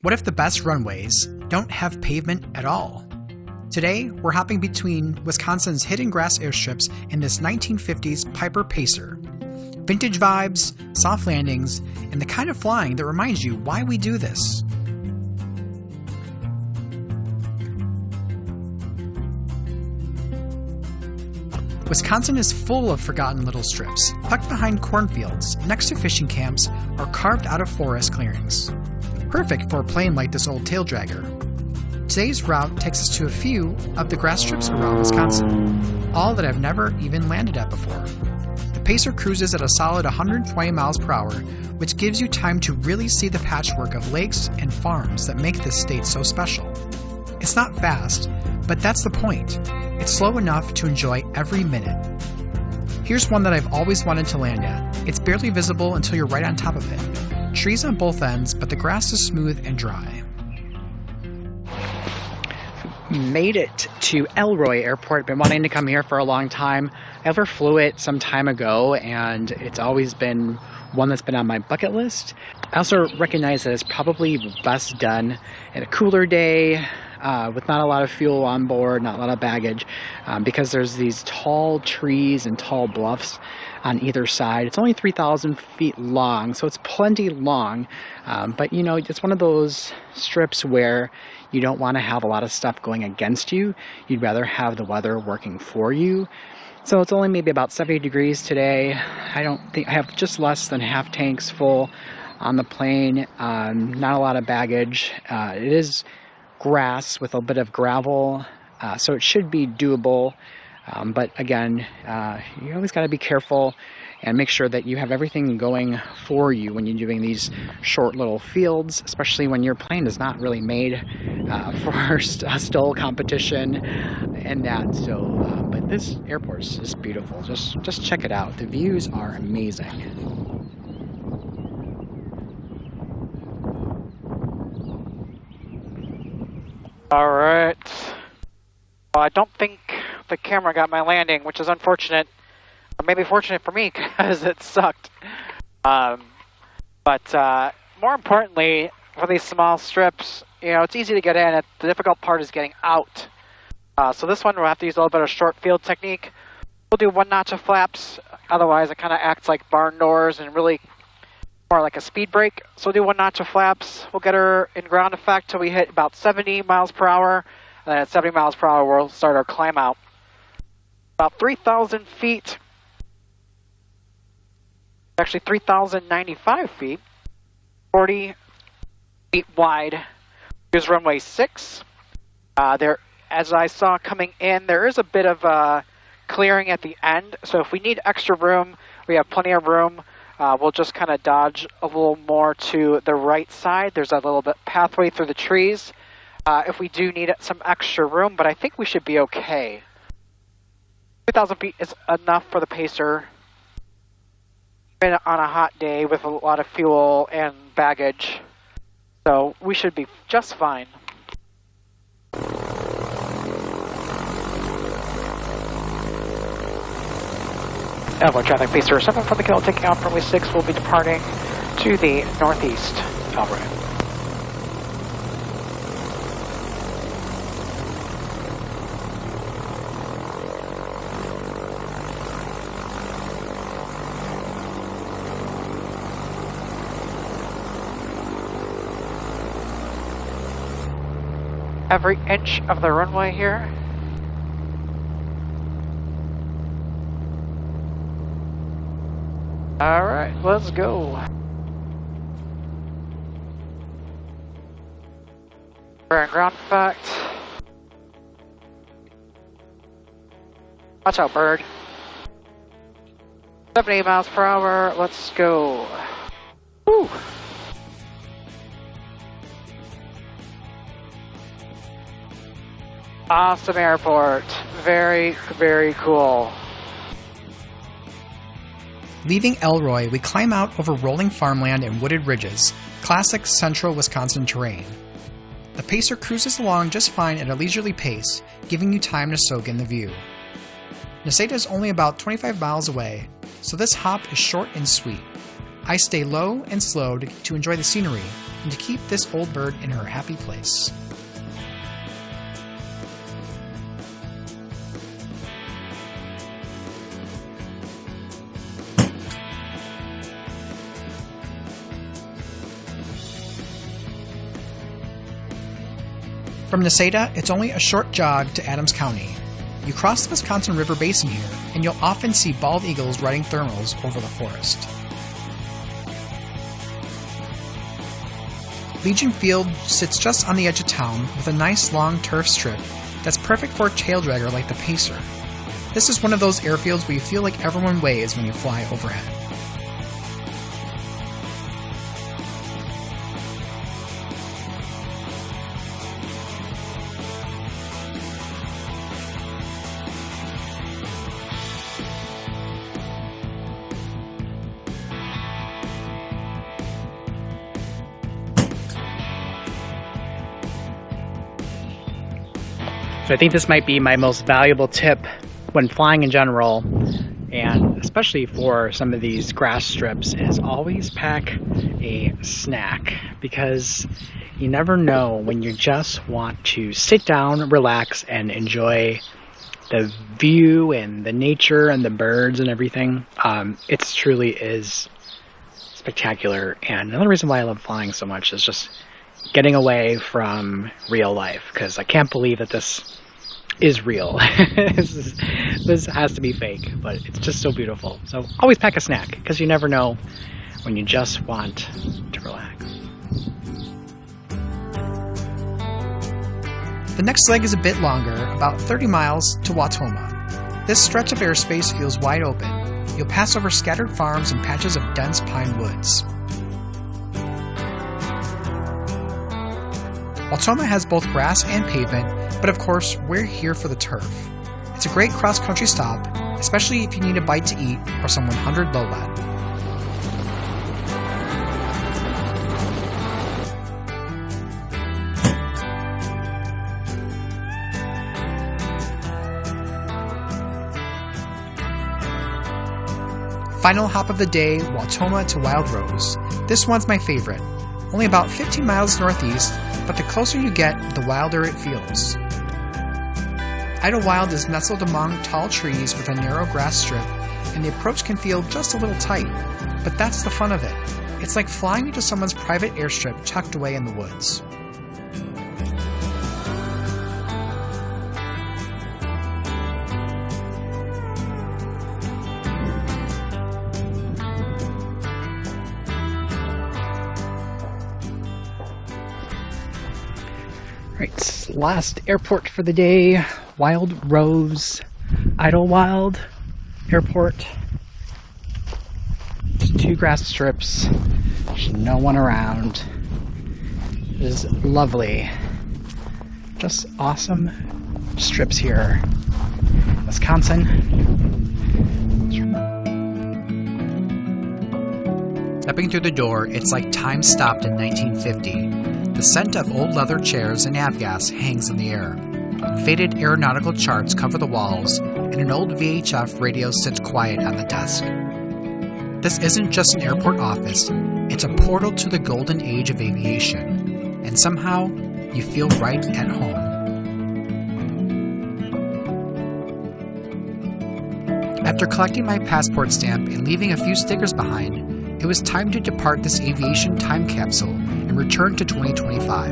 What if the best runways don't have pavement at all? Today, we're hopping between Wisconsin's hidden grass airstrips and this 1950s Piper Pacer. Vintage vibes, soft landings, and the kind of flying that reminds you why we do this. Wisconsin is full of forgotten little strips, tucked behind cornfields, next to fishing camps, or carved out of forest clearings. Perfect for a plane like this old Taildragger. Today's route takes us to a few of the grass strips around Wisconsin, all that I've never even landed at before. The Pacer cruises at a solid 120 miles per hour, which gives you time to really see the patchwork of lakes and farms that make this state so special. It's not fast, but that's the point. It's slow enough to enjoy every minute. Here's one that I've always wanted to land at. It's barely visible until you're right on top of it. Trees on both ends, but the grass is smooth and dry. Made it to Elroy Airport. Been wanting to come here for a long time. I ever flew it some time ago, and it's always been one that's been on my bucket list. I also recognize that it's probably best done in a cooler day, with not a lot of fuel on board, not a lot of baggage, because there's these tall trees and tall bluffs on either side. It's only 3,000 feet long, so it's plenty long, but you know, it's one of those strips where you don't want to have a lot of stuff going against you. You'd rather have the weather working for you. So it's only maybe about 70 degrees today. I have just less than half tanks full on the plane, not a lot of baggage. It is grass with a bit of gravel, so it should be doable, but again, you always got to be careful and make sure that you have everything going for you when you're doing these short little fields, especially when your plane is not really made for a STOL competition and that. So but this airport is just beautiful. Just check it out. The views are amazing. Alright, well, I don't think the camera got my landing, which is unfortunate, or maybe fortunate for me because it sucked. But more importantly, for these small strips, you know, it's easy to get in. The difficult part is getting out. So this one we'll have to use a little bit of short field technique. We'll do one notch of flaps, otherwise it kind of acts like barn doors and really more like a speed brake. So we'll do one notch of flaps. We'll get her in ground effect till we hit about 70 miles per hour. And then at 70 miles per hour, we'll start our climb out. About 3,000 feet. Actually 3,095 feet. 40 feet wide. Here's runway 6. There, as I saw coming in, there is a bit of clearing at the end. So if we need extra room, we have plenty of room. We'll just kind of dodge a little more to the right side. There's a little bit pathway through the trees if we do need some extra room, but I think we should be okay. 2,000 feet is enough for the Pacer. Been on a hot day with a lot of fuel and baggage, so we should be just fine. Elroy traffic, Pacer 7 from the Kill, taking off runway 6, will be departing to the northeast. Elroy. Every inch of the runway here. Alright, let's go. We're in ground effect. Watch out, bird. 70 miles per hour, let's go. Woo! Awesome airport. Very, very cool. Leaving Elroy, we climb out over rolling farmland and wooded ridges, classic central Wisconsin terrain. The Pacer cruises along just fine at a leisurely pace, giving you time to soak in the view. Necedah is only about 25 miles away, so this hop is short and sweet. I stay low and slow to enjoy the scenery, and to keep this old bird in her happy place. From Necedah, it's only a short jog to Adams County. You cross the Wisconsin River Basin here, and you'll often see bald eagles riding thermals over the forest. Legion Field sits just on the edge of town with a nice long turf strip that's perfect for a taildragger like the Pacer. This is one of those airfields where you feel like everyone weighs when you fly overhead. So I think this might be my most valuable tip when flying in general, and especially for some of these grass strips, is always pack a snack, because you never know when you just want to sit down, relax, and enjoy the view and the nature and the birds and everything. It truly is spectacular, and another reason why I love flying so much is just getting away from real life, because I can't believe that this is real. This has to be fake, but it's just so beautiful. So always pack a snack, because you never know when you just want to relax. The next leg is a bit longer, about 30 miles to Wautoma. This stretch of airspace feels wide open. You'll pass over scattered farms and patches of dense pine woods. Wautoma has both grass and pavement, but of course, we're here for the turf. It's a great cross-country stop, especially if you need a bite to eat or some 100 low lead. Final hop of the day, Wautoma to Wild Rose. This one's my favorite. Only about 15 miles northeast, but the closer you get, the wilder it feels. Idlewild is nestled among tall trees with a narrow grass strip, and the approach can feel just a little tight, but that's the fun of it. It's like flying into someone's private airstrip tucked away in the woods. Right, last airport for the day, Wild Rose, Idlewild Airport. Just 2 grass strips, there's no one around. It is lovely. Just awesome strips here. Wisconsin. Stepping through the door, it's like time stopped in 1950. The scent of old leather chairs and avgas hangs in the air. Faded aeronautical charts cover the walls, and an old VHF radio sits quiet on the desk. This isn't just an airport office, it's a portal to the golden age of aviation, and somehow you feel right at home. After collecting my passport stamp and leaving a few stickers behind, it was time to depart this aviation time capsule and return to 2025.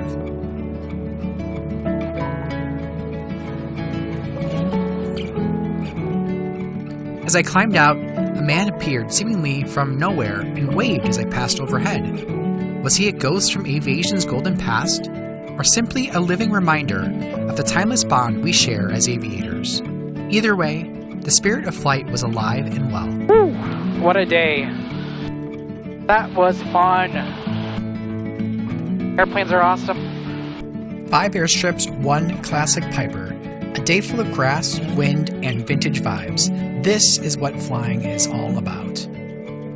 As I climbed out, a man appeared seemingly from nowhere and waved as I passed overhead. Was he a ghost from aviation's golden past, or simply a living reminder of the timeless bond we share as aviators? Either way, the spirit of flight was alive and well. Woo! What a day. That was fun. Airplanes are awesome. 5 airstrips, 1 classic Piper. A day full of grass, wind, and vintage vibes. This is what flying is all about.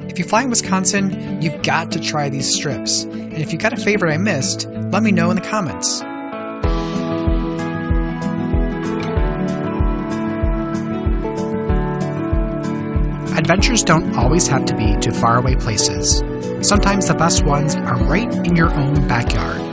If you fly in Wisconsin, you've got to try these strips. And if you got a favorite I missed, let me know in the comments. Adventures don't always have to be to faraway places. Sometimes the best ones are right in your own backyard.